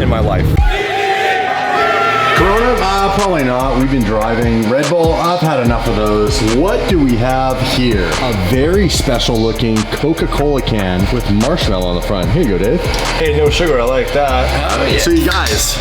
in my life. Corona? Probably not. We've been driving. Red Bull, I've had enough of those. What do we have here? A very special looking Coca-Cola can with Marshmello on the front. Here you go, Dave. Hey, no sugar, I like that. Oh, yeah. So you guys,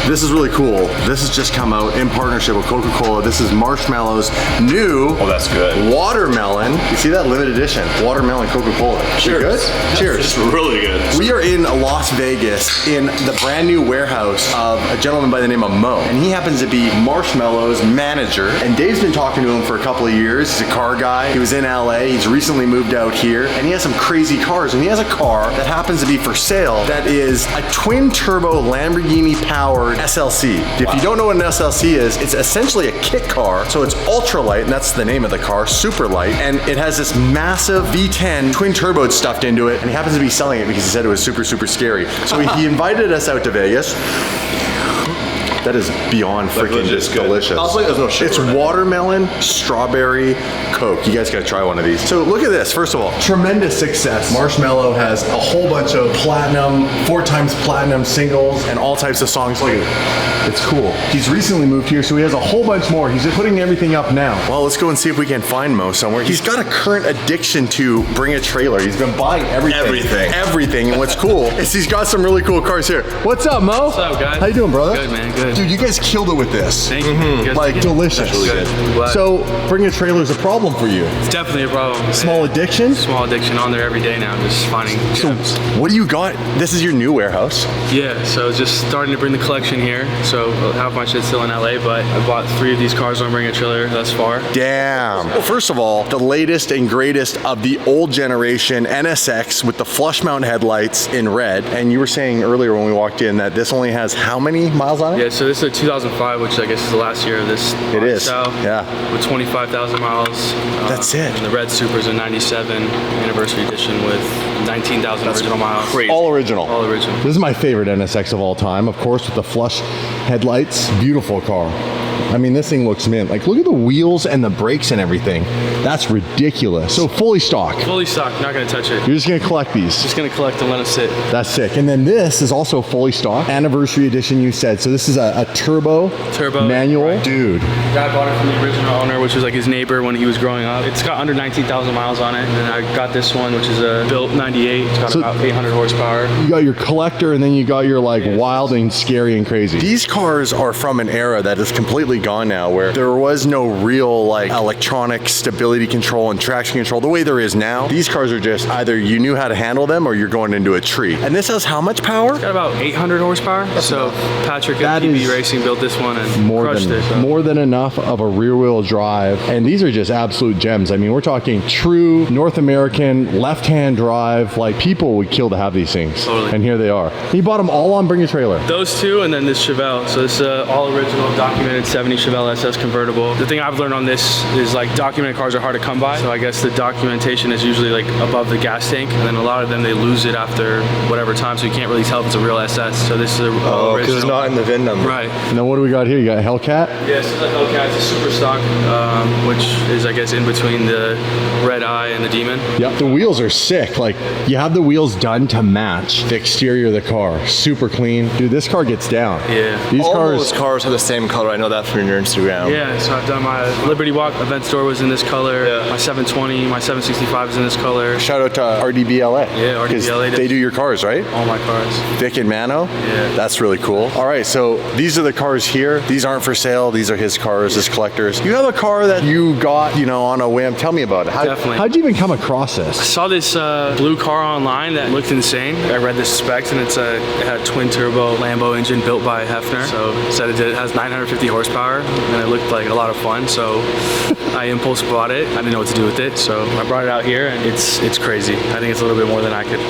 this is really cool. This has just come out in partnership with Coca-Cola. This is Marshmello's new That's good. watermelon. You see that? Limited edition. Watermelon Coca-Cola. Cheers. Good? Cheers. It's really good. We are in Las Vegas in the brand new warehouse of a gentleman by the name of Mo. And he happens to be Marshmello's manager. And Dave's been talking to him for a couple of years. He's a car guy. He was in LA. He's recently moved out here. And he has some crazy cars. And he has a car that happens to be for sale that is a twin turbo Lamborghini powered SLC. If you don't know what an SLC is, it's essentially a kit car. So it's ultra light, and that's the name of the car, super light. And it has this massive V10 twin turbo stuffed into it. And he happens to be selling it because he said it was super, super scary. So he invited us out to Vegas. That is beyond freaking just delicious. Also, there's no sugar It's in it. watermelon, strawberry, Coke. You guys gotta try one of these. So look at this, first of all, tremendous success. Marshmello has a whole bunch of platinum, 4 times platinum singles and all types of songs. Look at it. It's cool. He's recently moved here, so he has a whole bunch more. He's putting everything up now. Well, let's go and see if we can find Mo somewhere. He's got a current addiction to bring a trailer. He's been buying everything. Everything. And what's cool is he's got some really cool cars here. What's up, Mo? What's up, guys? How you doing, brother? Good, man, good. Dude, you guys killed it with this. Thank you. You guys Like, did it. delicious. That's really good. Glad. So, bringing a trailer is a problem for you. It's definitely a problem. Small addiction? Small addiction on there every day now, just finding gems. What do you got? This is your new warehouse. Yeah, so just starting to bring the collection here. So half my shit's still in LA, but I bought 3 of these cars on Bring a Trailer thus far. Damn. Well, first of all, the latest and greatest of the old generation NSX with the flush mount headlights in red. And you were saying earlier when we walked in that this only has how many miles on it? Yeah, so this is a 2005, which I guess is the last year of this It is, style. yeah. With 25,000 miles. That's it. And the red Super's a 97 anniversary edition with 19,000 original miles. crazy. All original. All original. This is my favorite NSX of all time, of course, with the flush headlights. Beautiful car. I mean, this thing looks mint. Like, look at the wheels and the brakes and everything. That's ridiculous. So fully stock. Fully stocked, not gonna touch it. You're just gonna collect these. Just gonna collect and let them sit. That's sick. And then this is also fully stock. Anniversary edition, you said. So this is a turbo manual. right. Dude. Guy bought it from the original owner, which was like his neighbor when he was growing up. It's got under 19,000 miles on it. And then I got this one, which is a built 98. It's got about 800 horsepower. You got your collector, and then you got your like wild and scary and crazy. These cars are from an era that is completely gone now, where there was no real like electronic stability control and traction control the way there is now. These cars are just either you knew how to handle them or you're going into a tree. And this has how much power? Got about 800 horsepower. So Patrick at That PB is Racing built this one and more crushed than it. So. more than enough of a rear wheel drive, and these are just absolute gems. I mean, we're talking true North American left-hand drive. Like, people would kill to have these things. Totally. And here they are. He bought them all on Bring a Trailer. Those two, and then this Chevelle. So this is all original documented 70 Chevelle SS convertible. The thing I've learned on this is like documented cars are hard to come by. So I guess the documentation is usually like above the gas tank, and then a lot of them they lose it after whatever time, so you can't really tell if it's a real SS. So this is a Oh, because original. it's not in the VIN number. Right. And then what do we got here? You got Hellcat. Yeah, so the Hellcat is a super stock, which is I guess in between the Red Eye and the Demon. Yep. The wheels are sick. Like, you have the wheels done to match the exterior of the car. Super clean. Dude, this car gets down. Yeah. These All cars. those cars are the same color. I know that from your Instagram. Yeah, so I've done my Liberty Walk event store was in this color. Yeah. My 720, my 765 is in this color. Shout out to RDBLA. Yeah, RDBLA Because does. they do your cars, right? All my cars. Vic and Mano? Yeah. That's really cool. All right, so these are the cars here. These aren't for sale. These are his cars, his collectors. You have a car that you got, on a whim. Tell me about it. Definitely. How'd you even come across I this? saw this blue car online that looked insane. I read the specs and it had twin turbo Lambo engine built by Hefner. So it said it has 950 horsepower and it looked like a lot of fun. So I impulse bought it. I didn't know what to do with it. So I brought it out here and it's crazy. I think it's a little bit more than I could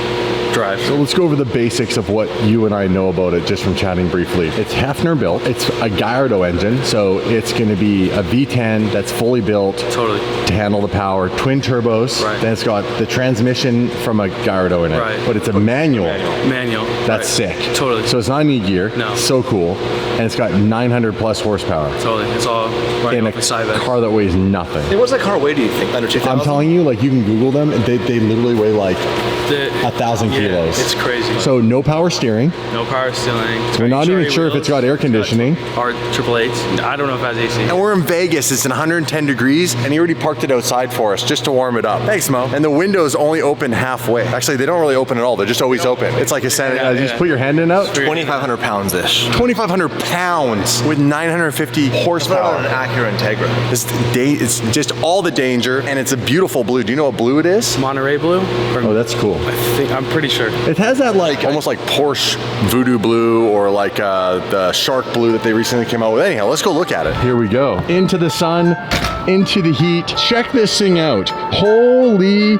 drive. So let's go over the basics of what you and I know about it just from chatting briefly. It's Hefner built. It's a Gallardo engine, so it's going to be a V10 that's fully built Totally. to handle the power. Twin turbos. Right. Then it's got the transmission from a Gallardo in it. Right. But it's a manual. Manual. That's Right. sick. Totally. So it's not in gear. No. So cool. and it's got 900 plus horsepower Totally. It's all right in off a the side bed. car that weighs nothing. Hey, what's that car weigh, do you think? Under 2,000? I'm telling you, like, you can Google them, and they literally weigh like The- 1,000 kilos. It's crazy. So no power steering. No power steering. We're not even sure if it's got air conditioning. Or triple eights. I don't know if it has AC. And we're in Vegas, it's 110 degrees, and he already parked it outside for us just to warm it up. Thanks, Mo. And the windows only open halfway. Actually, they don't really open at all, they're just always open. It's like a just put your hand in out. 2,500 pounds-ish. 2,500 pounds with 950 horsepower. An Acura Integra. It's just all the danger, and it's a beautiful blue. Do you know what blue it is? Monterey blue? Oh, that's cool. I'm pretty sure. It has that like almost like Porsche Voodoo blue or like the Shark blue that they recently came out with. Anyhow, let's go look at it. Here we go. Into the sun, into the heat. Check this thing out. Holy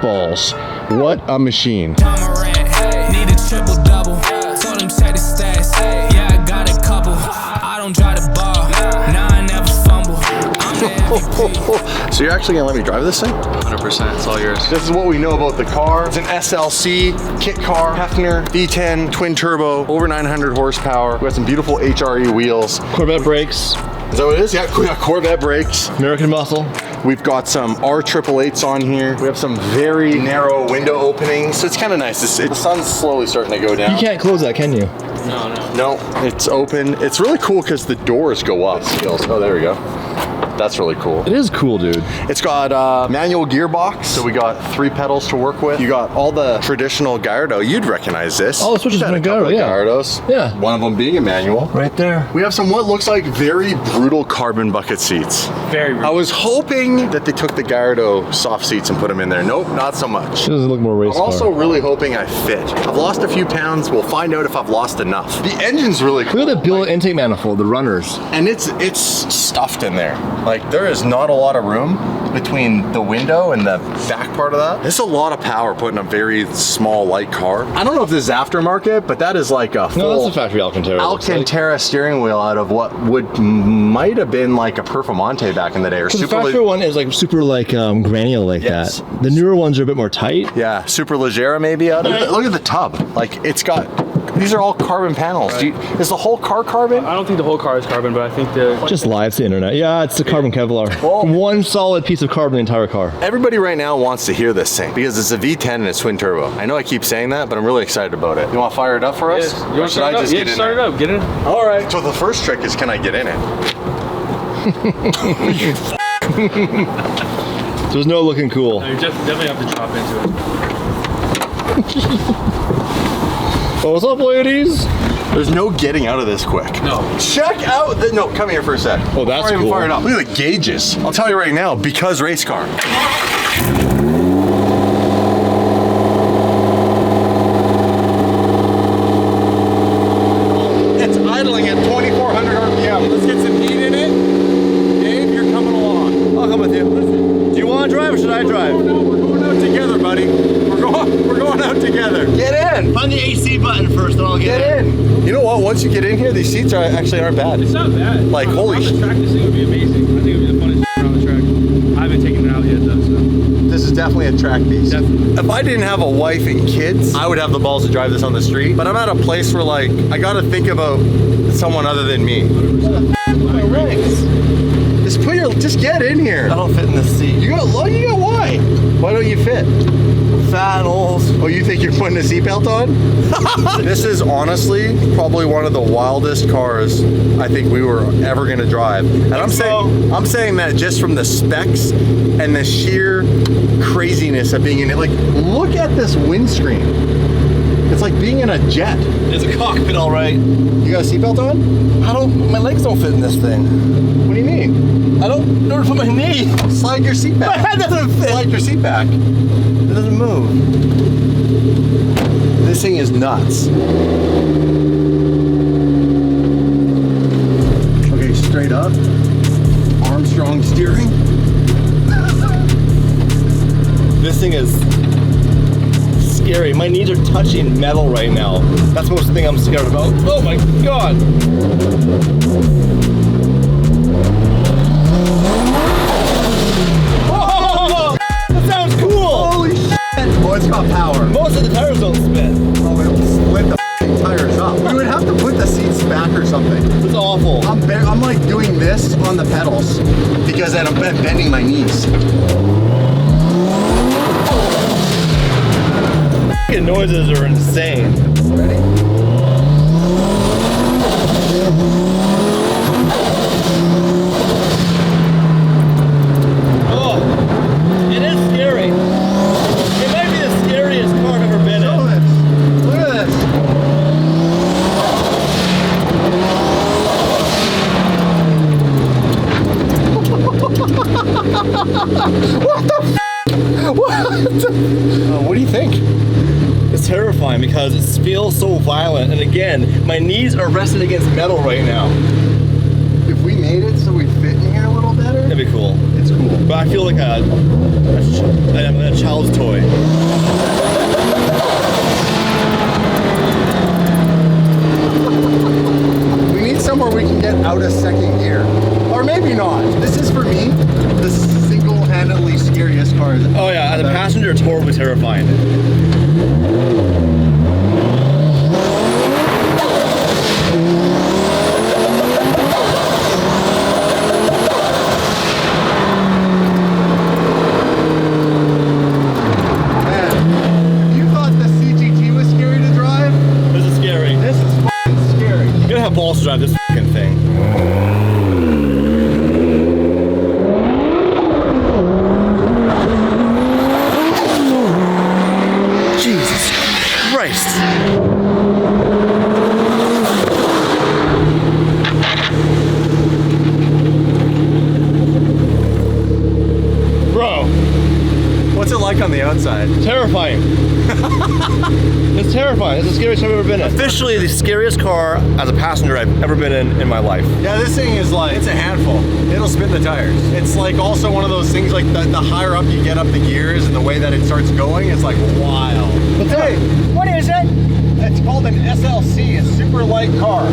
balls. What a machine. Need a triple double. Told him check the stats. Yeah, I got a couple. I don't drive the ball. Nah, I never fumble. I'm the MVP. So you're actually gonna let me drive this thing? 100%. It's all yours. This is what we know about the car. It's an SLC kit car, Hefner, V10, twin turbo, over 900 horsepower. We got some beautiful HRE wheels. Corvette brakes, Is that what it is? Yeah, we got Corvette brakes. American muscle. We've got some R888s on here. We have some very narrow window openings. So it's kind of nice. The sun's slowly starting to go down. You can't close that, can you? No, it's open. It's really cool because the doors go up. Oh, there we go. That's really cool. It is cool, dude. It's got manual gearbox, so we got 3 pedals to work with. You got all the traditional Gallardo. You'd recognize this. All the switches You've had from a couple of Gallardo, Gallardos. Yeah. One of them being a manual. Right there. We have some what looks like very brutal carbon bucket seats. Very I was hoping that they took the Gallardo soft seats and put them in there. Nope, not so much. It doesn't look more race I'm also really hoping I fit. I've lost a few pounds. We'll find out if I've lost enough. The engine's really cool. Look at the billet intake manifold, the runners. And it's stuffed in there. Like, there is not a lot of room between the window and the back part of that. There's a lot of power put in a very small, light car. I don't know if this is aftermarket, but that is like a full No, that's a factory Alcantara. Alcantara steering wheel out of what might have been like a Performante back in the day. Or The factory one is like super like granular like Yes. that. The newer ones are a bit more tight. Yeah, Super Leggera maybe out of it. Look at the tub. Like, it's got, these are all carbon panels. Is the whole car carbon? I don't think the whole car is carbon, but I think the Just live to the internet. Yeah, it's the carbon Kevlar. Well- One solid piece of carbon the entire car. Everybody right now wants to hear this thing because it's a V10 and it's twin turbo. I know I keep saying that, but I'm really excited about it. You want to fire it up for us? You want to start it up? Yeah, start it up. Get in. All right. So the first trick is, can I get in it? There's no looking cool. You definitely have to drop into it. Oh, what's up, ladies? There's no getting out of this quick. No. Check out the, no, come here for a sec. Oh, that's Before I even cool. fire it up. Look at the gauges. I'll tell you right now, because race car. It's idling at 2,400 RPM. Let's get some heat in it. Dave, you're coming along. I'll come with you. Do you want to drive or should I drive? Oh, no, we're going out together, buddy. We're going out together. Get in. Find the AC button first, then I'll Get in. You know what? Once you get in here, these seats actually aren't bad. It's not bad. Like, holy On the track, this thing would be amazing. I think it would be the funnest on the track. I haven't taken it out yet, though, so. This is definitely a track piece. Definitely. If I didn't have a wife and kids, I would have the balls to drive this on the street. But I'm at a place where, like, I gotta think about someone other than me. Just get in here. I don't fit in this seat. You got why? Why don't you fit? Fat holes. Oh, you think you're putting a seatbelt on? This is honestly probably one of the wildest cars I think we were ever gonna drive. And I'm saying that just from the specs and the sheer craziness of being in it. Like, look at this windscreen. It's like being in a jet. It's a cockpit, all right. You got a seatbelt on? My legs don't fit in this thing. What do you mean? I don't know where to put my knee. Slide your seat back. My head doesn't fit. Slide your seat back. It doesn't move. This thing is nuts. Okay, straight up. Armstrong steering. This thing is scary. My knees are touching metal right now. That's most of the thing I'm scared about. Oh my God. Oh, that sounds cool. Holy shit. Oh, it's got power. Most of the tires don't spin. Oh, it'll split the f***ing tires up. We would have to put the seats back It's awful. I'm like doing this on the pedals because I'm bending my knees. The noises are insane. Ready? Oh, it is scary. It might be the scariest car I've ever been in. Look at this. What do you think? It's terrifying because it feels so violent, and again, my knees are rested against metal right now. If we made it so we fit in here a little better, That'd be cool. it's cool. But I feel like a child's toy. We need somewhere we can get out of second gear. Or maybe not. This is for me, the single-handedly scariest car. Oh yeah, as a passenger, it's horribly terrifying. Man, if you thought the CGT was scary to drive, This is scary. this is f***ing scary. You gotta have balls to drive this fucking thing. Jesus Christ. Bro, What's it like on the outside? terrifying. It's terrifying. It's the scariest I've ever been in. Officially the scariest car as a passenger I've ever been in my life. Yeah, this thing is like, it's a handful. It'll spin the tires. It's like also one of those things like the higher up you get up the gears and the way that it starts going, it's like wild. Hey, what is it? It's called an SLC, a super light car.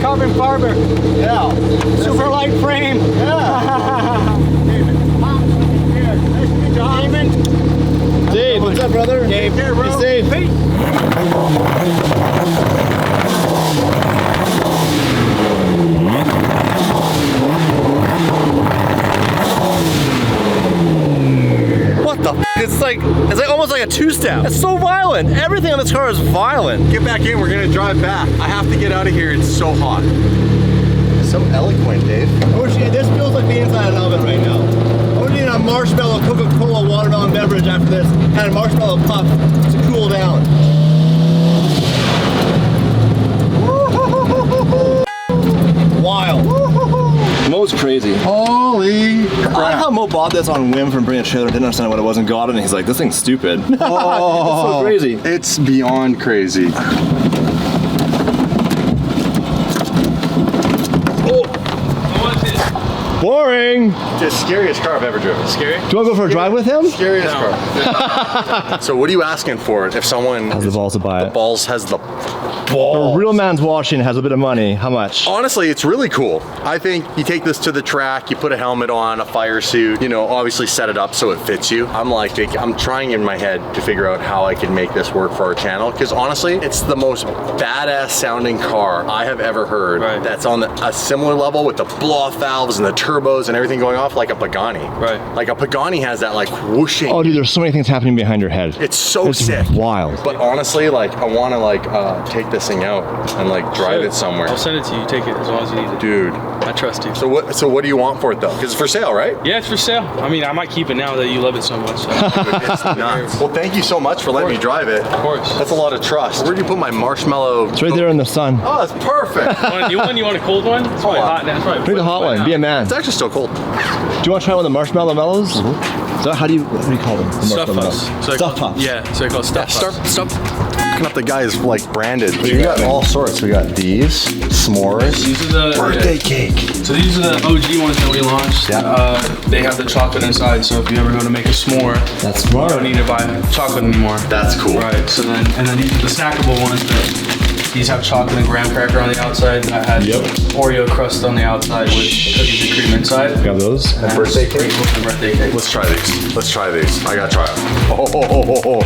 Carbon fiber. Yeah. Super light frame. Yeah. Dave, what's up, brother? Dave, here, bro. Be safe. What the f? It's like almost like a two-step. It's so violent. Everything on this car is violent. Get back in, we're gonna drive back. I have to get out of here, it's so hot. So eloquent, Dave. Oh shit, this feels like the inside of an oven right now. I'm gonna need a Marshmello Coca-Cola watermelon beverage after this. And a marshmallow puff to cool down. Wild. Mo's crazy. Holy I like how Mo bought this on whim from bringing a trailer, didn't understand what it was and got it, and he's like, this thing's stupid. It's so crazy. It's beyond crazy. Boring. The scariest car I've ever driven. Scary? Do you want to go for a drive with him? Scariest car. So what are you asking for if someone Has the balls to buy the it. balls has the A balls? real man's watching, has a bit of money. How much? Honestly, it's really cool. I think you take this to the track, you put a helmet on, a fire suit, you know, obviously set it up so it fits you. I'm trying in my head to figure out how I can make this work for our channel, because honestly, it's the most badass sounding car I have ever heard. Right. That's on a similar level with the blow-off valves and the turbos and everything going off like a Pagani. Right. Like a Pagani has that like whooshing. Oh, dude, there's so many things happening behind your head. It's so sick. Wild. But honestly, like I want to like take this thing out and like drive it somewhere. I'll send it to you. Take it as long as you need it. Dude. I trust you. So what do you want for it though? Because it's for sale, right? Yeah, it's for sale. I mean, I might keep it now that you love it so much. So. It's nuts. Well, thank you so much for letting me drive it. Of course. That's a lot of trust. Where'd you put my marshmallow? It's right there in the sun. Oh, it's perfect. Want a new one? You want a cold one? It's probably hot now. It's probably Bring the hot one. Be a man. It's actually still cold. Do you want to try one of the marshmallow mellows? So what do you call them? The Stuff marshmallow puffs. mellows. So Stuff puffs. Yeah, so they're called stuff puffs. Stop fucking up the guys like branded. We got all sorts. We got these s'mores, These are the birthday cake. So these are the OG ones that we launched. Yeah. They have the chocolate inside, so if you ever go to make a s'more, That's you smart. don't need to buy chocolate anymore. That's cool. Right. So then, and then these are the snackable ones that these have chocolate and graham cracker on the outside. That had Oreo crust on the outside with cookies and cream inside. Got those? And birthday cake? And birthday cake. Let's try these. Let's try these. I gotta try them. Oh.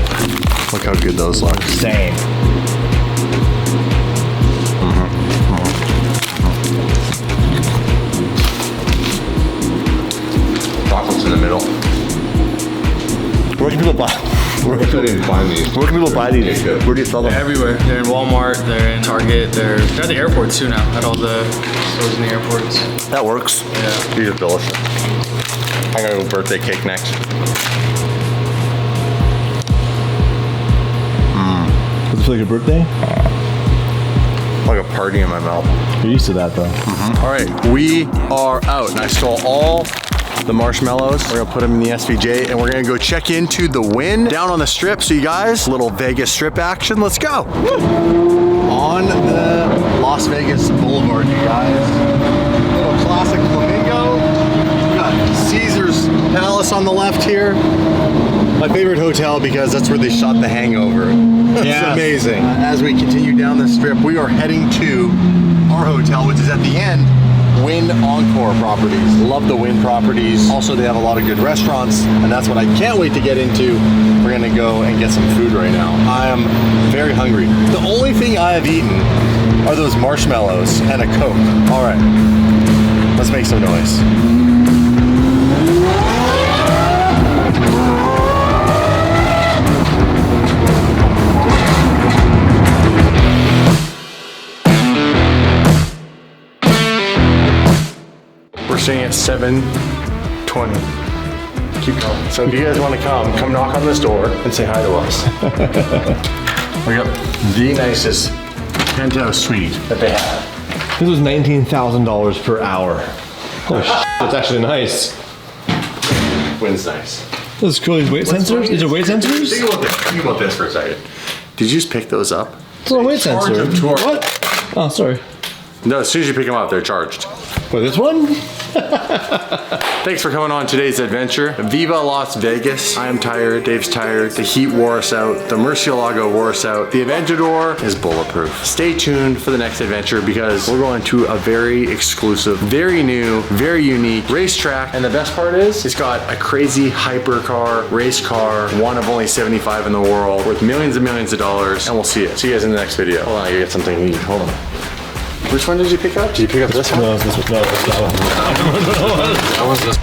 Look how good those look. Same. I didn't find these. Where can people buy these? Where do you sell them? Everywhere. They're in Walmart, they're in Target, they're at the airports too now, at all the stores in the airports. That works. Yeah. These are delicious. I'm gonna go birthday cake next. Does it feel like a birthday? Like a party in my mouth. You're used to that though. All right, we are out, and I stole all the marshmallows. We're gonna put them in the SVJ, and we're gonna go check into the Wynn down on the strip. So you guys, little Vegas strip action. Let's go. Woo! On the Las Vegas Boulevard, you guys. Little classic flamingo. We got Caesar's Palace on the left here. My favorite hotel because that's where they shot The Hangover. It's amazing. As we continue down the strip, we are heading to our hotel, which is at the end, Wynn Encore Properties. Love the Wynn properties. Also, they have a lot of good restaurants, and that's what I can't wait to get into. We're gonna go and get some food right now. I am very hungry. The only thing I have eaten are those marshmallows and a Coke. All right, let's make some noise. We're staying at 720. Keep going. So if you guys want to come knock on this door and say hi to us. We got the nicest penthouse suite that they have. This was $19,000 per hour. Holy shit, that's actually nice. Wynn's nice. This is cool. These weight sensors? These are weight sensors? Think about this for a second. Did you just pick those up? It's a weight Charge sensor. them to our- What? Oh, sorry. No, as soon as you pick them up, they're charged. What, this one? Thanks for coming on today's adventure. Viva Las Vegas. I am tired. Dave's tired. The heat wore us out. The Murcielago wore us out. The Aventador is bulletproof. Stay tuned for the next adventure because we're going to a very exclusive, very new, very unique racetrack. And the best part is, it's got a crazy hypercar, race car, one of only 75 in the world, worth millions and millions of dollars. And we'll see you. See you guys in the next video. Hold on, I gotta get something to eat. Hold on. Which one did you pick up? Did you pick up this one? No, this one. No, this one. That one's this.